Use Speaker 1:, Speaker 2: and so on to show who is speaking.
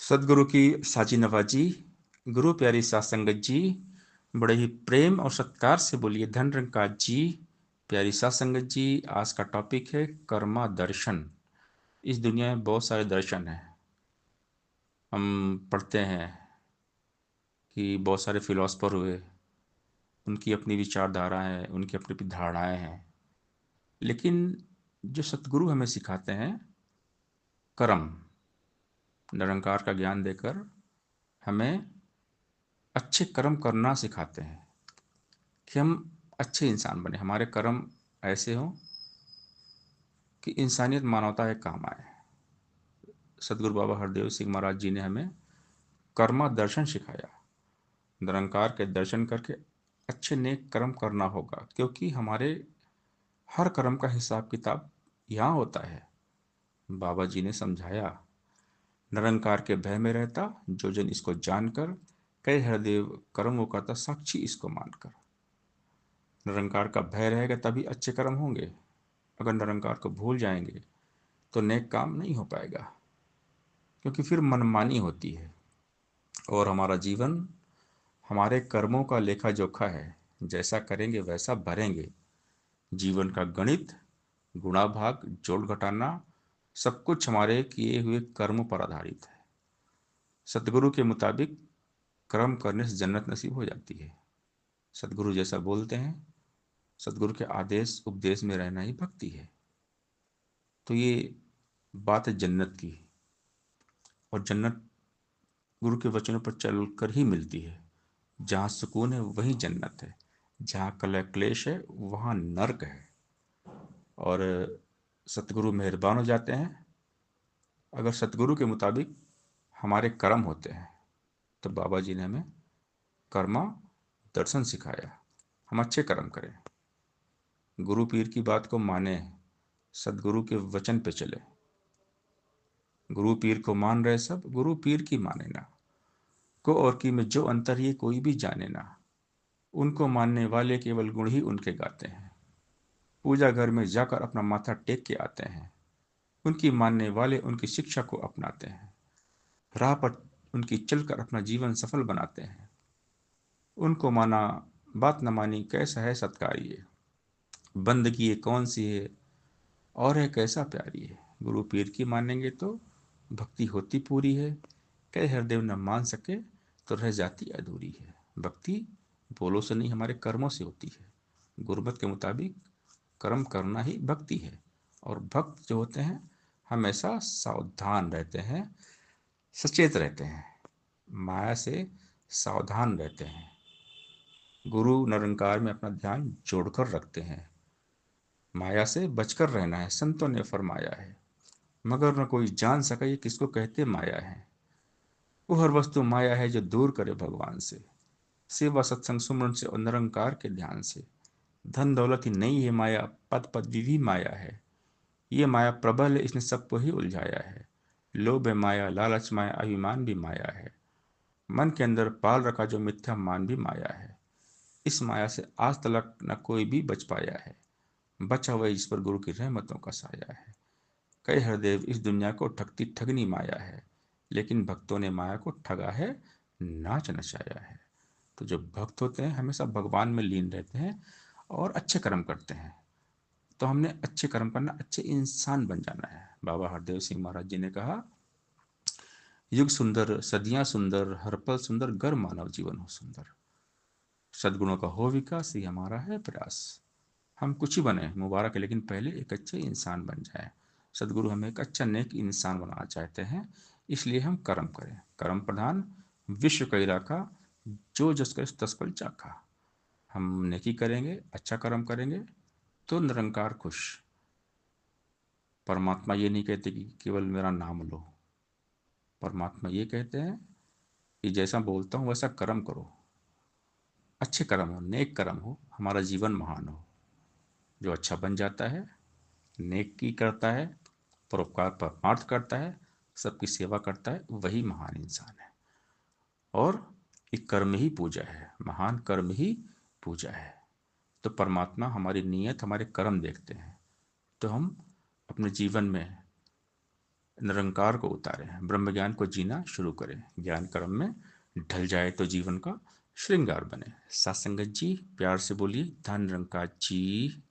Speaker 1: सदगुरु की साजी नवाजी, गुरु प्यारी सात संगत जी, बड़े ही प्रेम और सत्कार से बोलिए धन रंकाज जी। प्यारी सात संगत जी, आज का टॉपिक है कर्मा दर्शन। इस दुनिया में बहुत सारे दर्शन हैं। हम पढ़ते हैं कि बहुत सारे फिलोसफर हुए, उनकी अपनी विचारधाराएं हैं, उनकी अपनी अपनी धारणाएं हैं। लेकिन जो सतगुरु हमें सिखाते हैं, कर्म, निरंकार का ज्ञान देकर हमें अच्छे कर्म करना सिखाते हैं कि हम अच्छे इंसान बने, हमारे कर्म ऐसे हों कि इंसानियत मानवता के काम आए। सदगुरु बाबा हरदेव सिंह महाराज जी ने हमें कर्मा दर्शन सिखाया। निरंकार के दर्शन करके अच्छे नेक कर्म करना होगा, क्योंकि हमारे हर कर्म का हिसाब किताब यहाँ होता है। बाबा जी ने समझाया, निरंकार के भय में रहता जो जन इसको जानकर, कई हरदेव कर्म वो करता साक्षी इसको मानकर। निरंकार का भय रहेगा तभी अच्छे कर्म होंगे। अगर निरंकार को भूल जाएंगे तो नेक काम नहीं हो पाएगा, क्योंकि फिर मनमानी होती है। और हमारा जीवन हमारे कर्मों का लेखा जोखा है, जैसा करेंगे वैसा भरेंगे। जीवन का गणित, गुणा भाग, जोड़ घटाना, सब कुछ हमारे किए हुए कर्मों पर आधारित है। सतगुरु के मुताबिक कर्म करने से जन्नत नसीब हो जाती है। सतगुरु जैसा बोलते हैं, सतगुरु के आदेश उपदेश में रहना ही भक्ति है। तो ये बात है जन्नत की, और जन्नत गुरु के वचनों पर चलकर ही मिलती है। जहाँ सुकून है वहीं जन्नत है, जहाँ कलह क्लेश है वहाँ नर्क है। और सतगुरु मेहरबान हो जाते हैं। अगर सतगुरु के मुताबिक हमारे कर्म होते हैं तो बाबा जी ने हमें कर्मा दर्शन सिखाया। हम अच्छे कर्म करें, गुरु पीर की बात को माने, सतगुरु के वचन पे चले। गुरु पीर को मान रहे सब, गुरु पीर की माने ना। को और की में जो अंतर ये कोई भी जाने ना। उनको मानने वाले केवल गुण ही उनके गाते हैं। पूजा घर में जाकर अपना माथा टेक के आते हैं। उनकी मानने वाले उनकी शिक्षा को अपनाते हैं। राह पर उनकी चलकर अपना जीवन सफल बनाते हैं। उनको माना, बात न मानी, कैसा है सत्कार ये। बंदगी ये कौन सी है और है कैसा प्यारी है। गुरु पीर की मानेंगे तो भक्ति होती पूरी है। कई हरदेव न मान सके तो रह जाती अधूरी है। भक्ति बोलों से नहीं, हमारे कर्मों से होती है। गुरमत के मुताबिक कर्म करना ही भक्ति है। और भक्त जो होते हैं हमेशा सावधान रहते हैं, सचेत रहते हैं, माया से सावधान रहते हैं। गुरु निरंकार में अपना ध्यान जोड़कर रखते हैं। माया से बचकर रहना है, संतों ने फरमाया है। मगर न कोई जान सका ये किसको कहते माया है। वो हर वस्तु माया है जो दूर करे भगवान से। सेवा सत्संग सुमरन से और निरंकार के ध्यान से। धन दौलत ही नहीं है माया, पद पदवी भी माया है। ये माया प्रबल है, इसने सबको ही उलझाया है। लोभ है माया, लालच माया, अभिमान भी माया है। मन के अंदर पाल रखा जो मिथ्या मान भी माया है। इस माया से आज तक न कोई भी बच पाया है। बचा हुआ जिस पर गुरु की रहमतों का साया है। कई हरदेव इस दुनिया को ठगती ठगनी माया है, लेकिन भक्तों ने माया को ठगा है, नाच नचाया है। तो जो भक्त होते हैं हमेशा भगवान में लीन रहते हैं और अच्छे कर्म करते हैं। तो हमने अच्छे कर्म करना, अच्छे इंसान बन जाना है। बाबा हरदेव सिंह महाराज जी ने कहा, युग सुंदर सदियां सुंदर, हर पल सुंदर, गर मानव जीवन हो सुंदर। सद्गुणों का हो विकास ही हमारा है प्रयास। हम कुछ ही बने मुबारक है, लेकिन पहले एक अच्छे इंसान बन जाए। सदगुरु हमें एक अच्छा नेक इंसान बनाना चाहते हैं, इसलिए हम कर्म करें। कर्म प्रधान विश्व कई राखा, जो जस कर तस फल चाखा। हम नेकी करेंगे, अच्छा कर्म करेंगे तो निरंकार खुश। परमात्मा ये नहीं कहते कि केवल मेरा नाम लो। परमात्मा ये कहते हैं कि जैसा बोलता हूँ वैसा कर्म करो। अच्छे कर्म हो, नेक कर्म हो, हमारा जीवन महान हो। जो अच्छा बन जाता है, नेकी करता है, परोपकार परमार्थ करता है, सबकी सेवा करता है, वही महान इंसान है। और ये कर्म ही पूजा है, महान कर्म ही पूजा है। तो परमात्मा हमारी नीयत, हमारे कर्म देखते हैं। तो हम अपने जीवन में निरंकार को उतारें, ब्रह्म ज्ञान को जीना शुरू करें, ज्ञान कर्म में ढल जाए तो जीवन का श्रृंगार बने। सात संगत जी प्यार से बोलिए धन निरंकार जी